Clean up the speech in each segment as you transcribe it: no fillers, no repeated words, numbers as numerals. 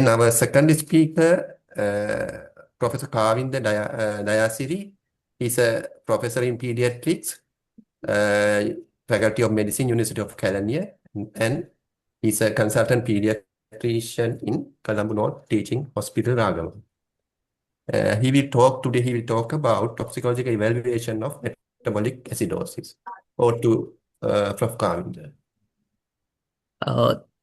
Then our second speaker, Professor Kavinda Dayasiri. He's a professor in Paediatrics, Faculty of Medicine, University of Kelaniya, and he's a consultant pediatrician in Colombo North Teaching Hospital, Ragam. He will talk about toxicological evaluation of metabolic acidosis. Or to Prof. Kavinda.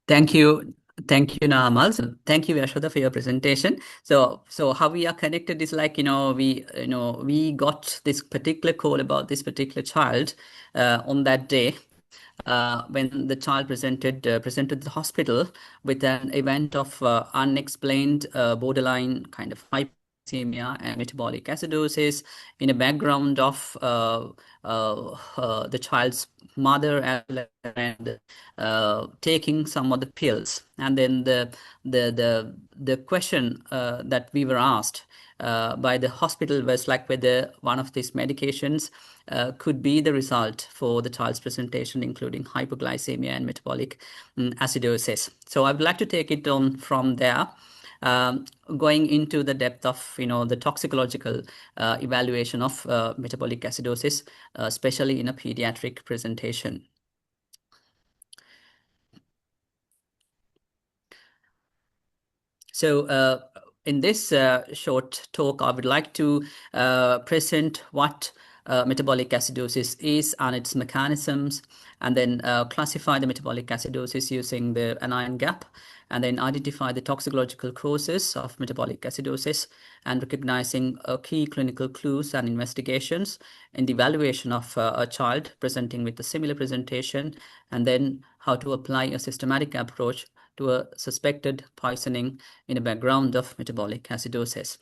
Thank you. Thank you, Namal. So thank you, Yashoda, for your presentation. So how we are connected is like, we got this particular call about this particular child on that day when the child presented to the hospital with an event of unexplained borderline kind of hypoglycemia and metabolic acidosis in a background of the child's mother and taking some of the pills. And then the question that we were asked by the hospital was like whether one of these medications could be the result for the child's presentation, including hypoglycemia and metabolic acidosis. So I would like to take it on from there, going into the depth of the toxicological evaluation of metabolic acidosis, especially in a pediatric presentation. So in this short talk, I would like to present what metabolic acidosis is and its mechanisms, and then classify the metabolic acidosis using the anion gap, and then identify the toxicological causes of metabolic acidosis, and recognizing key clinical clues and investigations in the evaluation of a child presenting with a similar presentation, and then how to apply a systematic approach to a suspected poisoning in a background of metabolic acidosis.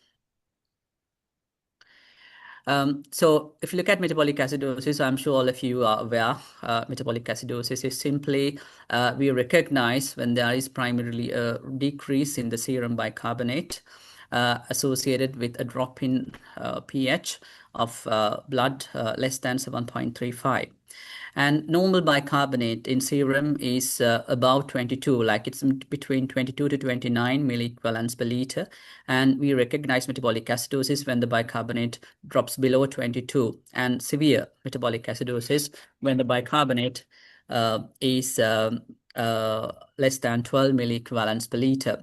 So if you look at metabolic acidosis, I'm sure all of you are aware, metabolic acidosis is simply, we recognize when there is primarily a decrease in the serum bicarbonate associated with a drop in pH of blood less than 7.35. And normal bicarbonate in serum is about 22, like it's between 22 to 29 milliequivalents per liter. And we recognize metabolic acidosis when the bicarbonate drops below 22, and severe metabolic acidosis when the bicarbonate is less than 12 milliequivalents per liter.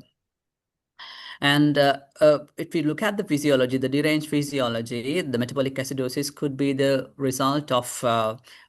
And if we look at the physiology, the deranged physiology, the metabolic acidosis could be the result of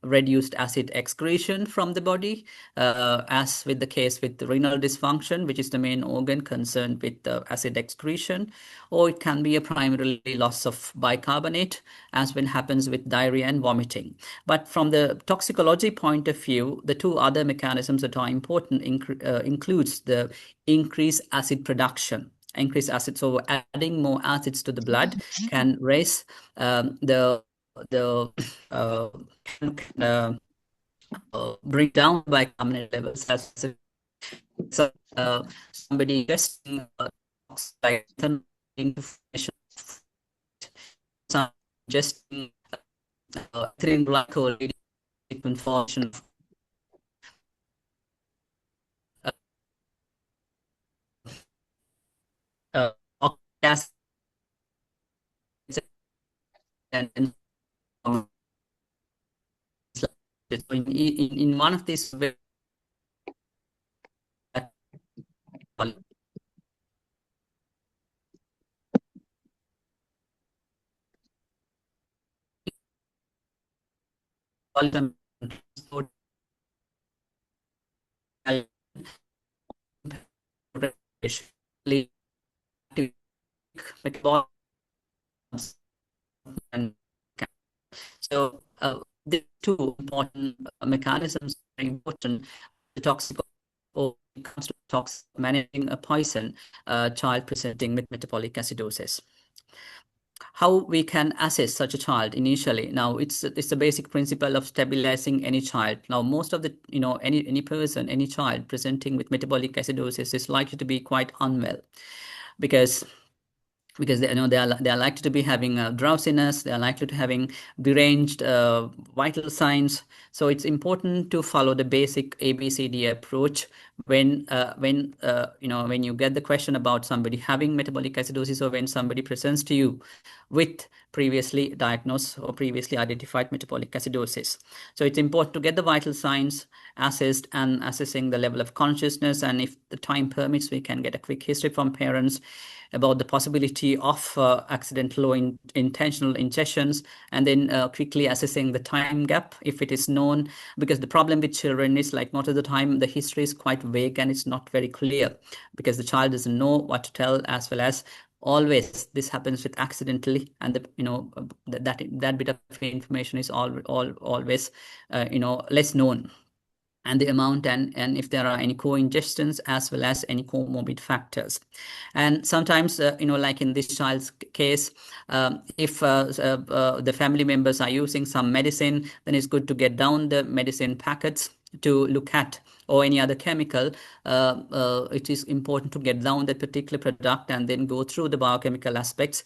reduced acid excretion from the body, as with the case with the renal dysfunction, which is the main organ concerned with the acid excretion, or it can be a primarily loss of bicarbonate, as when happens with diarrhea and vomiting. But from the toxicology point of view, the two other mechanisms that are important includes the increased acid production. Increased acid, so adding more acids to the blood can raise bring down bicarbonate levels. As so somebody testing just ethylene glycol formation gas and in one of these and so the two important mechanisms are important. The toxic, or when it comes to managing a poison child presenting with metabolic acidosis. How we can assess such a child initially? Now, it's the basic principle of stabilizing any child. Now, most of the any person, any child presenting with metabolic acidosis is likely to be quite unwell, because because they are likely to be having drowsiness, they are likely to having deranged vital signs. So it's important to follow the basic ABCD approach when you get the question about somebody having metabolic acidosis, or when somebody presents to you with previously diagnosed or previously identified metabolic acidosis. So it's important to get the vital signs assessed, and assessing the level of consciousness, and if the time permits, we can get a quick history from parents about the possibility of accidental or intentional ingestions, and then quickly assessing the time gap if it is known, because the problem with children is, like, most of the time the history is quite vague and it's not very clear, because the child doesn't know what to tell, as well as always this happens with accidentally, and that bit of information is always less known, and the amount, and if there are any co-ingestions, as well as any comorbid factors. And sometimes, like in this child's case, if the family members are using some medicine, then it's good to get down the medicine packets to look at, or any other chemical. It is important to get down that particular product and then go through the biochemical aspects,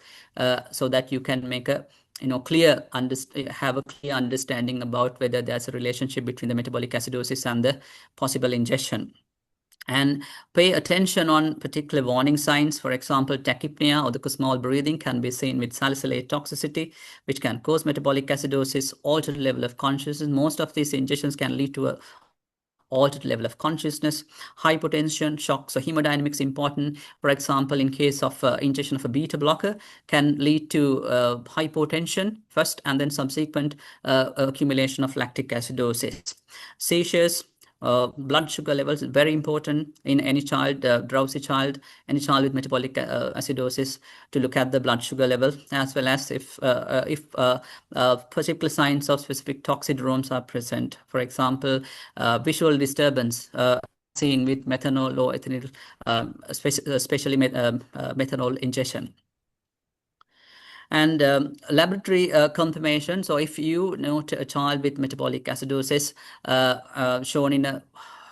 so that you can make a have a clear understanding about whether there's a relationship between the metabolic acidosis and the possible ingestion. And pay attention on particular warning signs. For example, tachypnea or the small breathing can be seen with salicylate toxicity, which can cause metabolic acidosis. Altered level of consciousness. Most of these ingestions can lead to a altered level of consciousness. Hypotension, shock. So hemodynamics important. For example, in case of ingestion of a beta blocker, can lead to hypotension first, and then subsequent accumulation of lactic acidosis. Seizures. Blood sugar levels is very important in any child, drowsy child, any child with metabolic acidosis, to look at the blood sugar level, as well as if particular signs of specific toxidromes are present. For example, visual disturbance seen with methanol or ethanol, especially methanol ingestion. And laboratory confirmation. So if you note a child with metabolic acidosis shown in a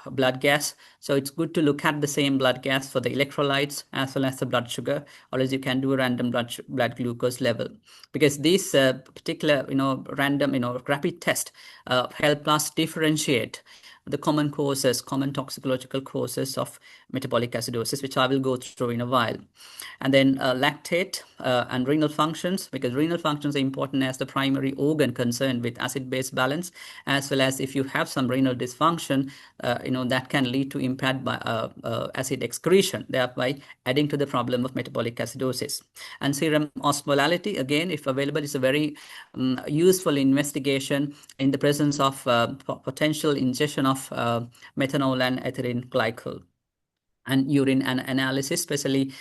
blood gas, so it's good to look at the same blood gas for the electrolytes as well as the blood sugar, or else you can do a random blood glucose level, because these particular random rapid test help us differentiate the common toxicological causes of metabolic acidosis, which I will go through in a while. And then lactate and renal functions, because renal functions are important as the primary organ concerned with acid-base balance, as well as if you have some renal dysfunction, that can lead to impaired by acid excretion, thereby adding to the problem of metabolic acidosis. And serum osmolality, again, if available, is a very useful investigation in the presence of potential ingestion of methanol and ethylene glycol. And urine analysis, especially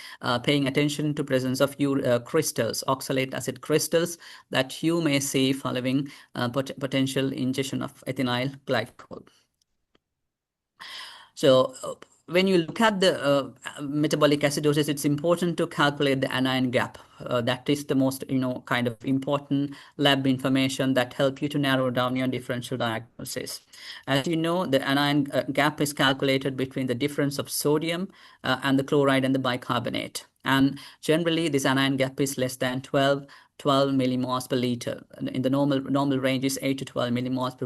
paying attention to presence of crystals, oxalate acid crystals, that you may see following potential ingestion of ethynyl glycol. So when you look at the metabolic acidosis, it's important to calculate the anion gap. That is the most kind of important lab information that help you to narrow down your differential diagnosis. As you know, the anion gap is calculated between the difference of sodium and the chloride and the bicarbonate. And generally, this anion gap is less than 12 millimoles per liter. In the normal range is 8 to 12 millimoles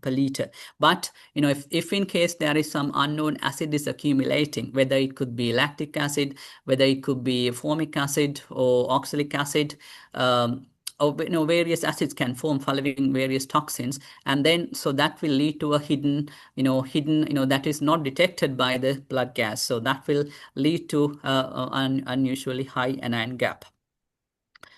per liter. But if in case there is some unknown acid is accumulating, whether it could be lactic acid, whether it could be formic acid or oxalic acid, or various acids can form following various toxins, and then so that will lead to a hidden that is not detected by the blood gas. So that will lead to an unusually high anion gap.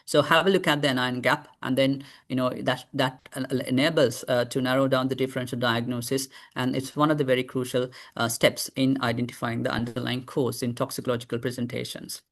So have a look at the anion gap, and then that enables to narrow down the differential diagnosis, and it's one of the very crucial steps in identifying the underlying cause in toxicological presentations.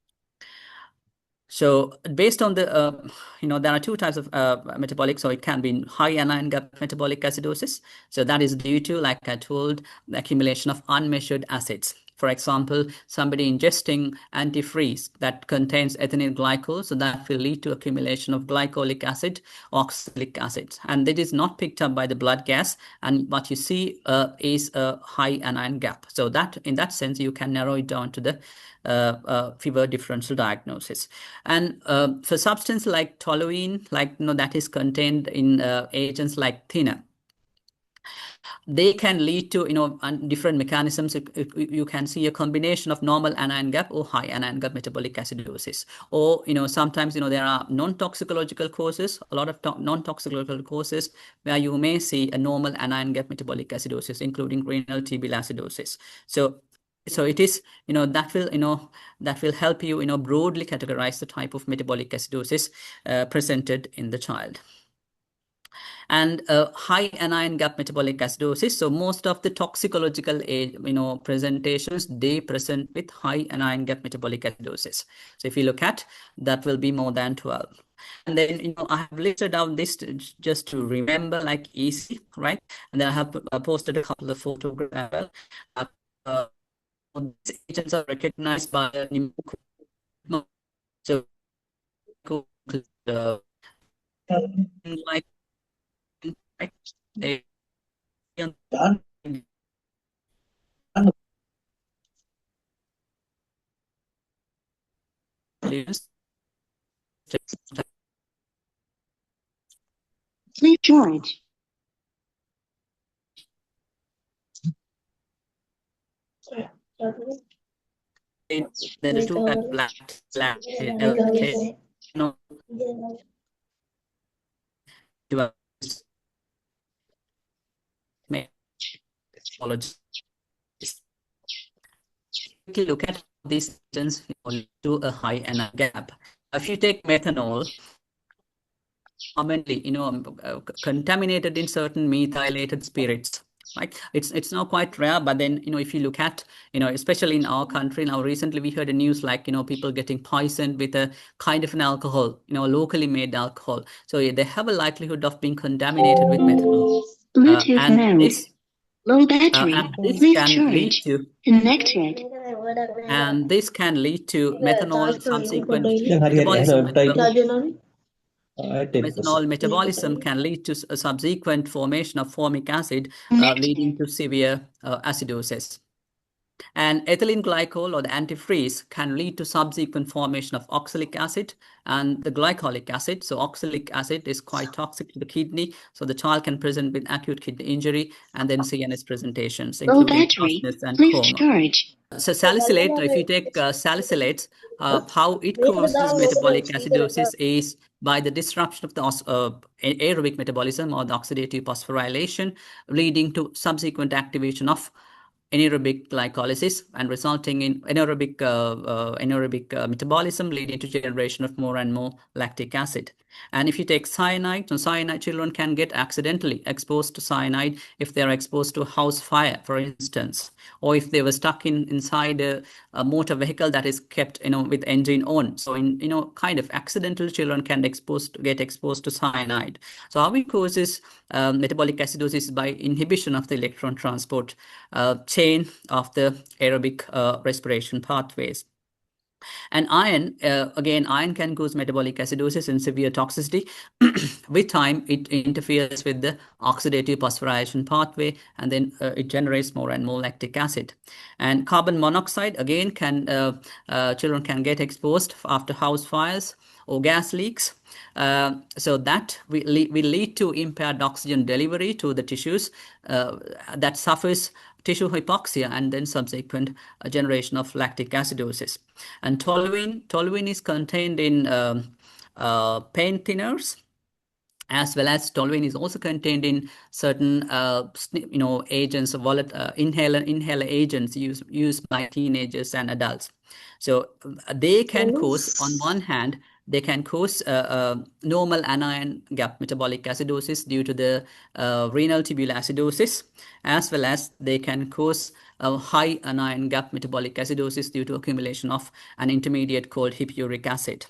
So based on the, there are two types of metabolic. So it can be high anion gap metabolic acidosis. So that is due to, like I told, the accumulation of unmeasured acids. For example, somebody ingesting antifreeze that contains ethylene glycol, so that will lead to accumulation of glycolic acid, oxalic acid, and it is not picked up by the blood gas, and what you see is a high anion gap. So that in that sense you can narrow it down to the fever differential diagnosis. And for substance like toluene, that is contained in agents like thinner, they can lead to different mechanisms. You can see a combination of normal anion gap or high anion gap metabolic acidosis, or sometimes there are non-toxicological causes, a lot of non-toxicological causes where you may see a normal anion gap metabolic acidosis, including renal tubular acidosis. So it is that will help you broadly categorize the type of metabolic acidosis presented in the child. And high anion gap metabolic acidosis. So most of the toxicological presentations, they present with high anion gap metabolic acidosis. So if you look at, that will be more than 12. And then I have listed down this just to remember, like easy, right? And then I have posted a couple of photographs. These agents are recognized by a numerical, so like they Please George. Then the two have black look at these agents to a high anion gap. If you take methanol, commonly contaminated in certain methylated spirits, right? It's now quite rare, but then if you look at especially in our country now, recently we heard a news like people getting poisoned with a kind of an alcohol, locally made alcohol. So they have a likelihood of being contaminated with methanol. Bluetooth mode. This, Low battery. this Please can charge. lead to Connected. and this can lead to methanol subsequent methanol metabolism can lead to a subsequent formation of formic acid, leading to severe acidosis. And ethylene glycol or the antifreeze can lead to subsequent formation of oxalic acid and the glycolic acid. So oxalic acid is quite toxic to the kidney. So the child can present with acute kidney injury and then CNS presentations, including hoarseness and coma. So salicylate, if you take salicylates, how it causes metabolic acidosis is by the disruption of the aerobic metabolism or the oxidative phosphorylation, leading to subsequent activation of anaerobic glycolysis and resulting in anaerobic metabolism, leading to generation of more and more lactic acid. And if you take cyanide, so cyanide, children can get accidentally exposed to cyanide if they are exposed to a house fire, for instance, or if they were stuck inside a motor vehicle that is kept with engine on. So kind of accidental, children can get exposed to cyanide. So how it causes metabolic acidosis by inhibition of the electron transport chain of the aerobic respiration pathways. And iron, again, iron can cause metabolic acidosis and severe toxicity. With time, it interferes with the oxidative phosphorylation pathway, and then it generates more and more lactic acid. And carbon monoxide, again, children can get exposed after house fires or gas leaks. So that will lead to impaired oxygen delivery to the tissues that suffers tissue hypoxia and then subsequent generation of lactic acidosis. And toluene is contained in pain thinners, as well as toluene is also contained in certain agents, inhaler agents used by teenagers and adults. So they can cause, on one hand, they can cause normal anion gap metabolic acidosis due to the renal tubular acidosis, as well as they can cause a high anion gap metabolic acidosis due to accumulation of an intermediate called hippuric acid.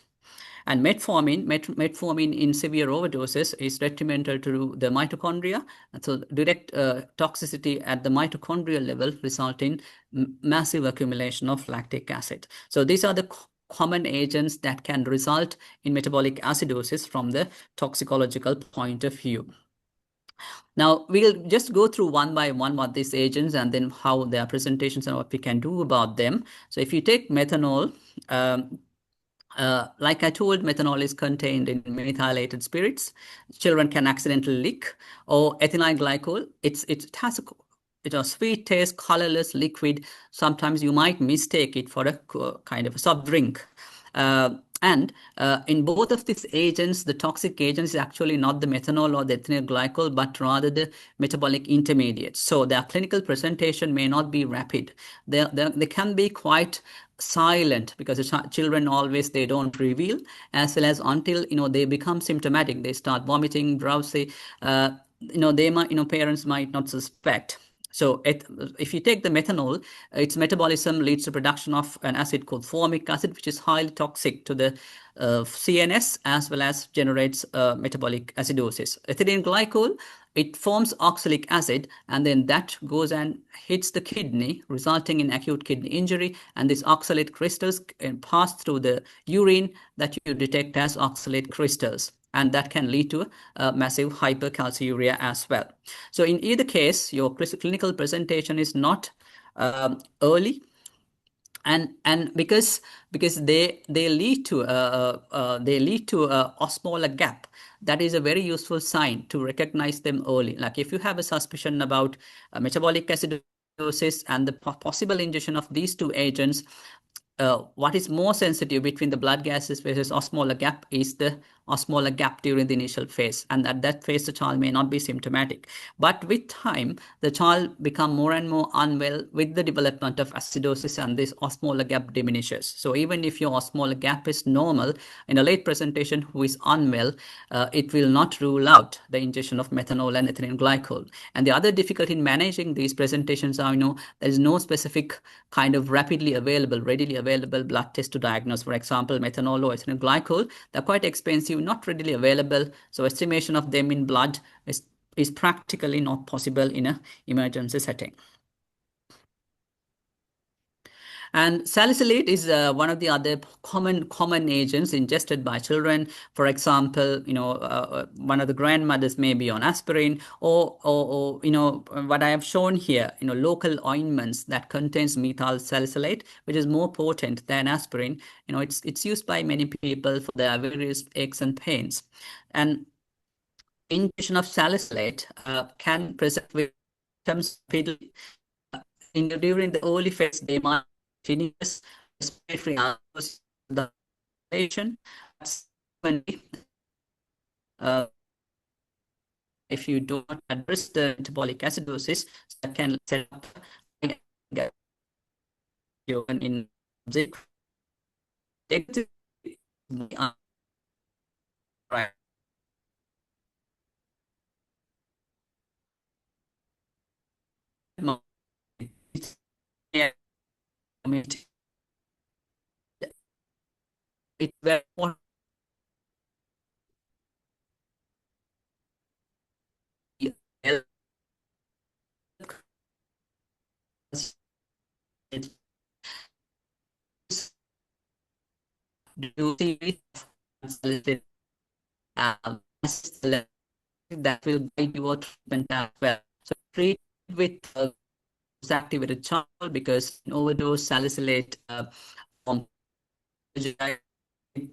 And metformin in severe overdoses is detrimental to the mitochondria. And so direct toxicity at the mitochondrial level result in massive accumulation of lactic acid. So these are the common agents that can result in metabolic acidosis from the toxicological point of view. Now, we'll just go through one by one what these agents and then how their presentations and what we can do about them. So if you take methanol, like I told, methanol is contained in methylated spirits. Children can accidentally leak. Or ethynyl glycol, it has a sweet taste, colorless liquid. Sometimes you might mistake it for a kind of a soft drink. And in both of these agents, the toxic agents is actually not the methanol or the ethynyl glycol, but rather the metabolic intermediates. So their clinical presentation may not be rapid. They can be quite silent because the children always, they don't reveal, as well as until, they become symptomatic. They start vomiting, drowsy, they might, parents might not suspect. So if you take the methanol, its metabolism leads to production of an acid called formic acid, which is highly toxic to the CNS, as well as generates metabolic acidosis. Ethylene glycol, it forms oxalic acid, and then that goes and hits the kidney, resulting in acute kidney injury. And these oxalate crystals pass through the urine that you detect as oxalate crystals. And that can lead to massive hypercalciuria as well. So in either case, your clinical presentation is not early, and because they lead to osmolar gap. That is a very useful sign to recognize them early. Like if you have a suspicion about metabolic acidosis and the possible ingestion of these two agents, what is more sensitive between the blood gases versus osmolar gap is the osmolar gap during the initial phase. And at that phase, the child may not be symptomatic. But with time, the child become more and more unwell with the development of acidosis, and this osmolar gap diminishes. So even if your osmolar gap is normal, in a late presentation who is unwell, it will not rule out the ingestion of methanol and ethylene glycol. And the other difficulty in managing these presentations are, there is no specific kind of readily available blood test to diagnose. For example, methanol or ethylene glycol, they're quite expensive, not readily available. So estimation of them in blood is practically not possible in an emergency setting. And salicylate is one of the other common agents ingested by children. For example, one of the grandmothers may be on aspirin, or what I have shown here, local ointments that contains methyl salicylate, which is more potent than aspirin. It's used by many people for their various aches and pains. And ingestion of salicylate can present with symptoms during the early phase. They might finish respiratory the patient. If you do not address the metabolic acidosis, that can set up in right. It's very important. That will guide your treatment as well. So treat with activated child, because in overdose salicylate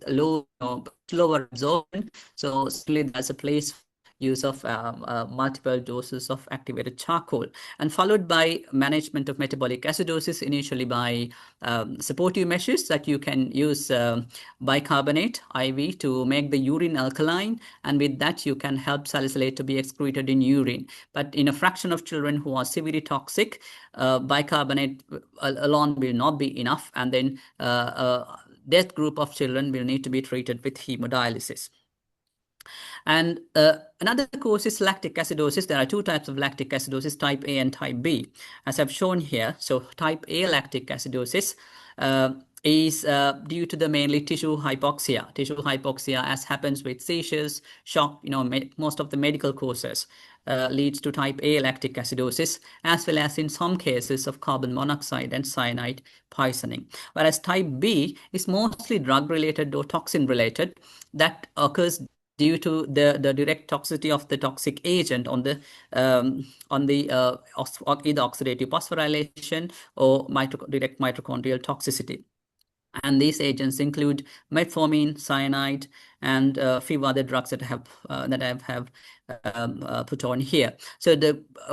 lower absorption. So certainly there's a place use of multiple doses of activated charcoal, and followed by management of metabolic acidosis, initially by supportive measures that you can use bicarbonate IV to make the urine alkaline, and with that you can help salicylate to be excreted in urine. But in a fraction of children who are severely toxic, bicarbonate alone will not be enough, and then that group of children will need to be treated with hemodialysis. And another cause is lactic acidosis. There are two types of lactic acidosis, type A and type B, as I've shown here. So type A lactic acidosis, is due to the mainly tissue hypoxia. Tissue hypoxia, as happens with seizures, shock, most of the medical causes leads to type A lactic acidosis, as well as in some cases of carbon monoxide and cyanide poisoning. Whereas type B is mostly drug-related or toxin-related, that occurs due to the direct toxicity of the toxic agent on the either oxidative phosphorylation or direct mitochondrial toxicity. And these agents include metformin, cyanide, and a few other drugs that I have put on here. So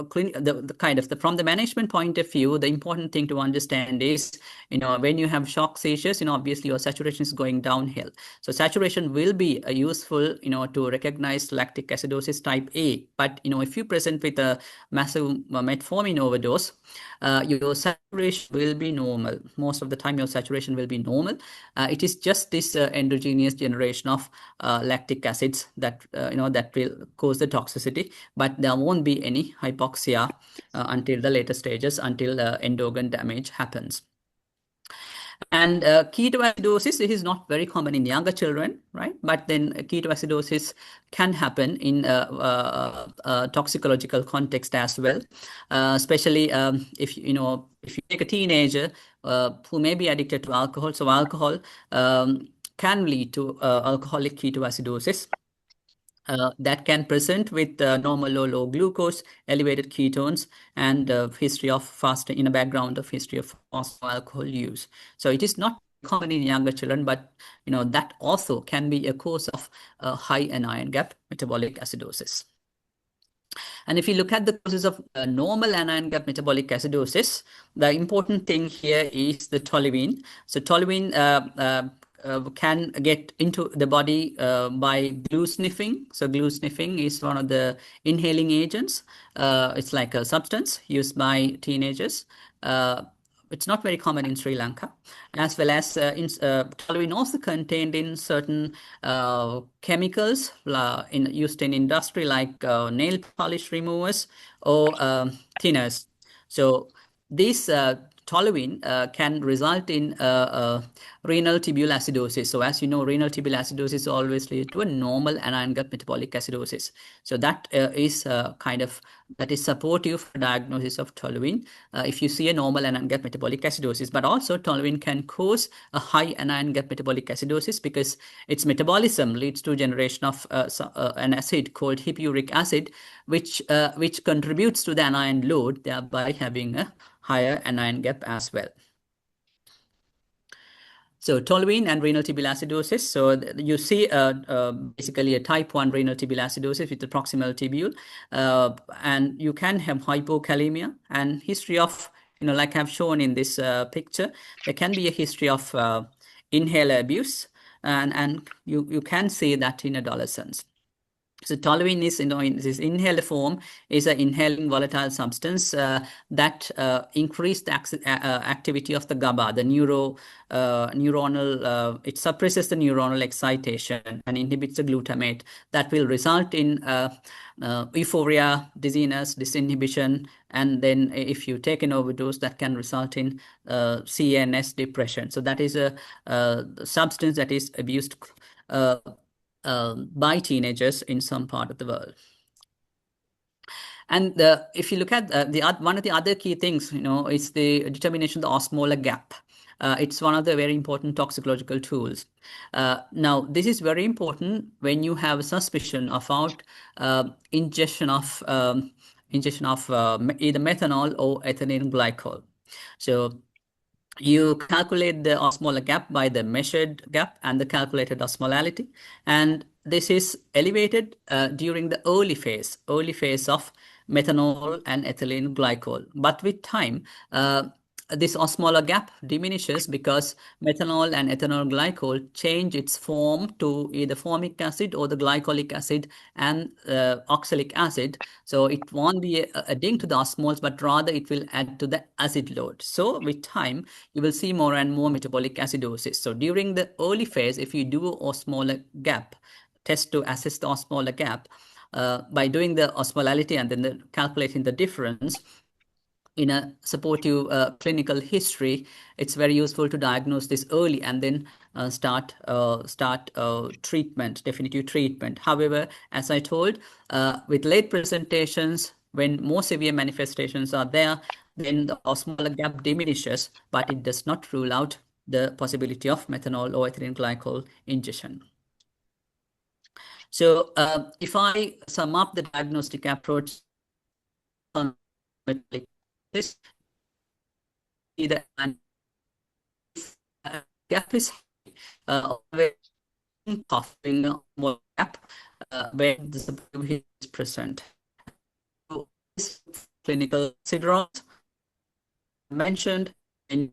from the management point of view, the important thing to understand is, when you have shock seizures, obviously your saturation is going downhill. So saturation will be useful, to recognize lactic acidosis type A. But, if you present with a massive metformin overdose, your saturation will be normal. Most of the time, your saturation will be normal. It is just this endogenous generation of lactic acids that that will cause the toxicity, but there won't be any hypoxia until the later stages, until end organ damage happens. And ketoacidosis is not very common in younger children, right? But then ketoacidosis can happen in toxicological context as well, especially if you take a teenager who may be addicted to alcohol. So alcohol can lead to alcoholic ketoacidosis. That can present with normal or low glucose, elevated ketones, and history of fasting, in a background of history of alcohol use. So it is not common in younger children, but that also can be a cause of high anion gap metabolic acidosis. And if you look at the causes of normal anion gap metabolic acidosis, the important thing here is the toluene. So toluene can get into the body by glue sniffing. So glue sniffing is one of the inhaling agents. It's like a substance used by teenagers. It's not very common in Sri Lanka, as well as toluene also contained in certain chemicals used in industry, like nail polish removers or thinners. So this toluene can result in renal tubular acidosis. So as you know, renal tubular acidosis always leads to a normal anion gap metabolic acidosis. So that is supportive for diagnosis of toluene if you see a normal anion gap metabolic acidosis. But also toluene can cause a high anion gap metabolic acidosis because its metabolism leads to generation of an acid called hippuric acid, which contributes to the anion load, thereby having a higher anion gap as well. So toluene and renal tubular acidosis. So you see basically a type 1 renal tubular acidosis with the proximal tubule, and you can have hypokalemia and history of, like I've shown in this picture, there can be a history of inhaler abuse, and you can see that in adolescents. So toluene is, in this inhaler form, is an inhaling volatile substance that increase the activity of the GABA, the neuronal, it suppresses the neuronal excitation and inhibits the glutamate. That will result in euphoria, dizziness, disinhibition, and then if you take an overdose, that can result in CNS depression. So that is a substance that is abused by teenagers in some part of the world. And if you look at one of the other key things, is the determination of the osmolar gap. It's one of the very important toxicological tools. Now, this is very important when you have a suspicion about ingestion of either methanol or ethylene glycol. So you calculate the osmolar gap by the measured gap and the calculated osmolality. And this is elevated during the early phase of methanol and ethylene glycol. But with time, this osmolar gap diminishes because methanol and ethanol glycol change its form to either formic acid or the glycolic acid and oxalic acid. So it won't be adding to the osmoles, but rather it will add to the acid load. So with time, you will see more and more metabolic acidosis. So during the early phase, if you do osmolar gap test to assess the osmolar gap by doing the osmolality and then calculating the difference, in a supportive clinical history, it's very useful to diagnose this early and then start treatment, definitive treatment. However, as I told, with late presentations, when more severe manifestations are there, then the osmolar gap diminishes, but it does not rule out the possibility of methanol or ethylene glycol ingestion. So if I sum up the diagnostic approach on metabolic this, either gap is coughing more gap when the supportive is present. So this clinical syndromes mentioned in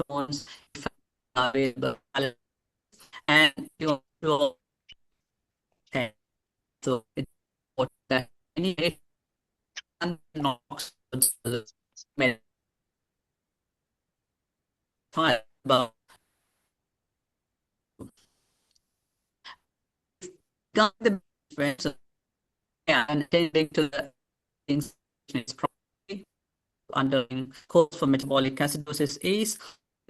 tones available, and you know, so it's that anyway about got the difference, yeah, and attending to the things is probably underlying cause for metabolic acidosis is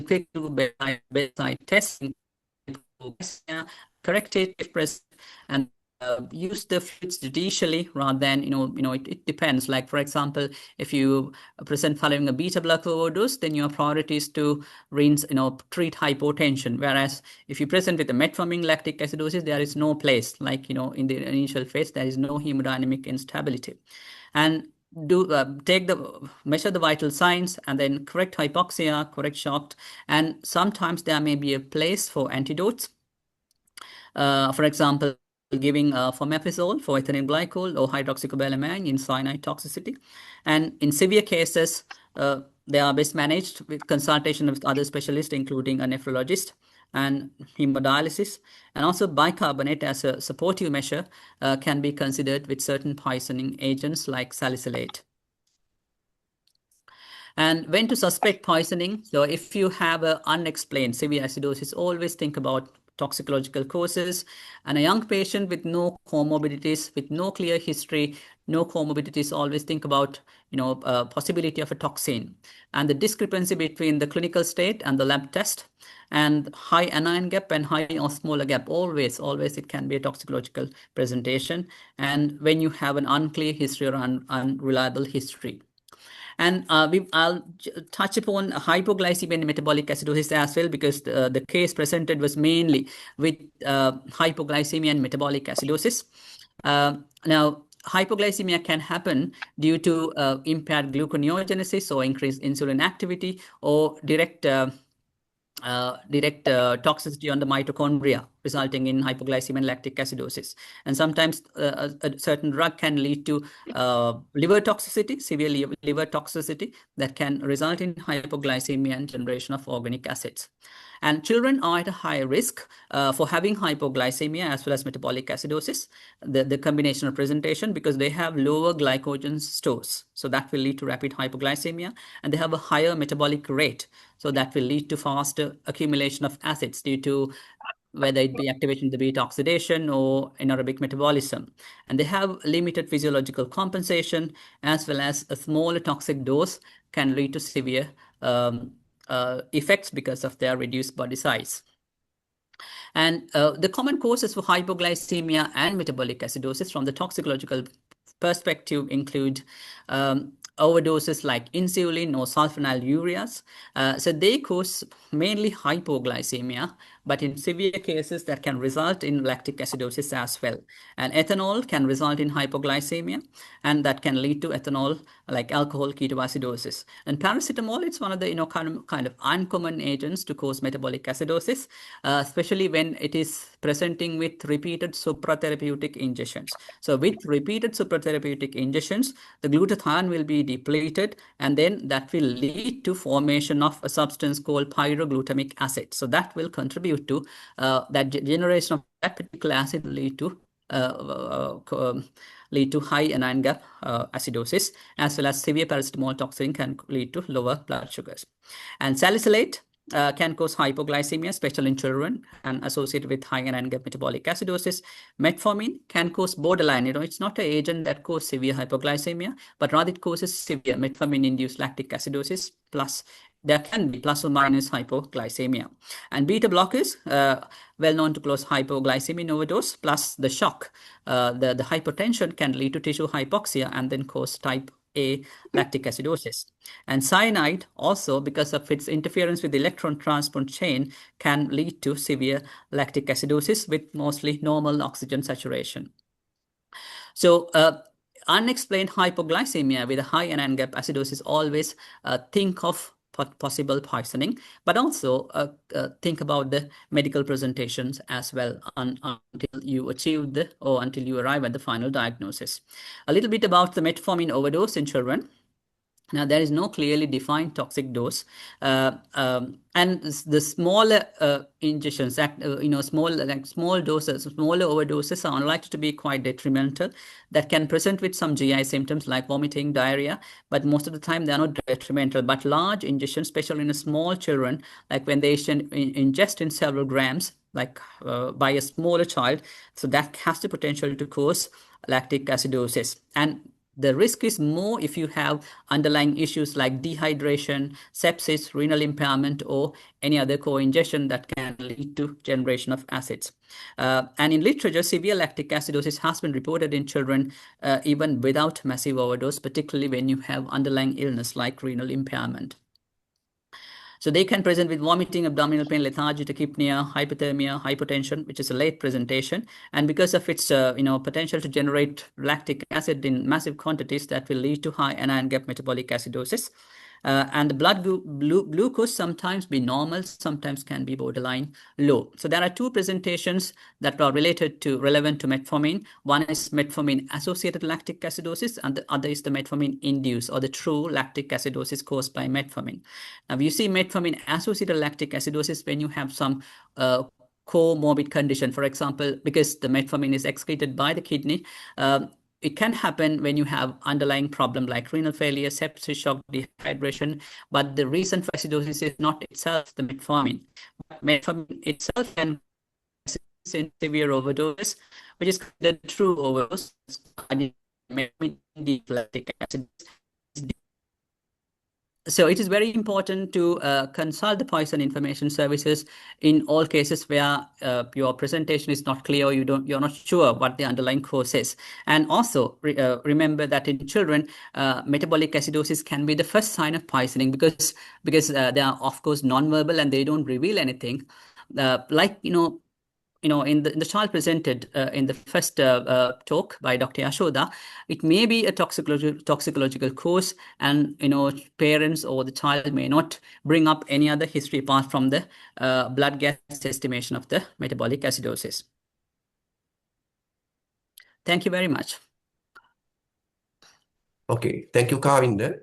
quick to bedside testing, correct it if present, and use the fluids judicially rather than, it depends. Like, for example, if you present following a beta blocker overdose, then your priority is to rinse, treat hypotension. Whereas if you present with a metformin lactic acidosis, there is no place, like, in the initial phase, there is no hemodynamic instability. And measure the vital signs and then correct hypoxia, correct shock, and sometimes there may be a place for antidotes. For example, giving fomepizole for ethylene glycol or hydroxycobalamin in cyanide toxicity. And in severe cases, they are best managed with consultation with other specialists, including a nephrologist and hemodialysis. And also bicarbonate as a supportive measure can be considered with certain poisoning agents like salicylate. And when to suspect poisoning? So if you have an unexplained severe acidosis, always think about toxicological causes. And a young patient with no comorbidities, with no clear history, no comorbidities, always think about, possibility of a toxin. And the discrepancy between the clinical state and the lab test, and high anion gap and high osmolar gap, always it can be a toxicological presentation. And when you have an unclear history or unreliable history. And I'll touch upon hypoglycemia and metabolic acidosis as well, because the case presented was mainly with hypoglycemia and metabolic acidosis. Now, hypoglycemia can happen due to impaired gluconeogenesis or increased insulin activity, or direct toxicity on the mitochondria, resulting in hypoglycemia and lactic acidosis. And sometimes a certain drug can lead to liver toxicity, severe liver toxicity, that can result in hypoglycemia and generation of organic acids. And children are at a higher risk for having hypoglycemia as well as metabolic acidosis, the combination of presentation, because they have lower glycogen stores. So that will lead to rapid hypoglycemia, and they have a higher metabolic rate. So that will lead to faster accumulation of acids due to whether it be activation of the beta oxidation or anaerobic metabolism. And they have limited physiological compensation, as well as a smaller toxic dose can lead to severe effects because of their reduced body size. And the common causes for hypoglycemia and metabolic acidosis from the toxicological perspective include overdoses like insulin or sulfonylureas. So they cause mainly hypoglycemia, but in severe cases that can result in lactic acidosis as well. And ethanol can result in hypoglycemia, and that can lead to ethanol like alcohol ketoacidosis. And paracetamol, it's one of the kind of uncommon agents to cause metabolic acidosis, especially when it is presenting with repeated supratherapeutic injections. So with repeated supratherapeutic injections, the glutathione will be depleted, and then that will lead to formation of a substance called pyroglutamic acid. So that will contribute to that generation of that particular acid lead to high anion gap acidosis, as well as severe paracetamol toxin can lead to lower blood sugars. And salicylate can cause hypoglycemia, especially in children, and associated with high and NGAP metabolic acidosis. Metformin can cause borderline. It's not an agent that causes severe hypoglycemia, but rather it causes severe metformin-induced lactic acidosis, plus there can be plus or minus hypoglycemia. And beta blockers, well known to cause hypoglycemia in overdose, plus the shock. The hypertension can lead to tissue hypoxia and then cause type A lactic acidosis. And cyanide also, because of its interference with the electron transport chain, can lead to severe lactic acidosis with mostly normal oxygen saturation. So unexplained hypoglycemia with a high NGAP acidosis, always think of possible poisoning, but also think about the medical presentations as well until you achieve until you arrive at the final diagnosis. A little bit about the metformin overdose in children. Now, there is no clearly defined toxic dose, and the smaller ingestions, small doses, smaller overdoses are unlikely to be quite detrimental. That can present with some GI symptoms like vomiting, diarrhea, but most of the time they are not detrimental. But large ingestions, especially in small children, like when they ingest in several grams, like by a smaller child, so that has the potential to cause lactic acidosis. And the risk is more if you have underlying issues like dehydration, sepsis, renal impairment, or any other co-ingestion that can lead to generation of acids. And in literature, severe lactic acidosis has been reported in children even without massive overdose, particularly when you have underlying illness like renal impairment. So they can present with vomiting, abdominal pain, lethargy, tachypnea, hypothermia, hypotension, which is a late presentation. And because of its potential to generate lactic acid in massive quantities, that will lead to high NGAP metabolic acidosis. And the blood glucose sometimes be normal, sometimes can be borderline low. So there are two presentations that are relevant to metformin. One is metformin-associated lactic acidosis, and the other is the metformin-induced or the true lactic acidosis caused by metformin. Now, you see metformin-associated lactic acidosis when you have some comorbid condition. For example, because the metformin is excreted by the kidney, it can happen when you have underlying problem like renal failure, sepsis, shock, dehydration, but the reason for acidosis is not itself the metformin. Metformin itself can in severe overdose, which is the true overdose. Metformin lactic acid. So it is very important to consult the poison information services in all cases where your presentation is not clear or you're not sure what the underlying cause is. And also remember that in children, metabolic acidosis can be the first sign of poisoning because they are of course non-verbal and they don't reveal anything. In the child presented in the first talk by Dr. Yashoda, it may be a toxicological cause, and parents or the child may not bring up any other history apart from the blood gas estimation of the metabolic acidosis. Thank you very much. Okay, thank you, Kavinda.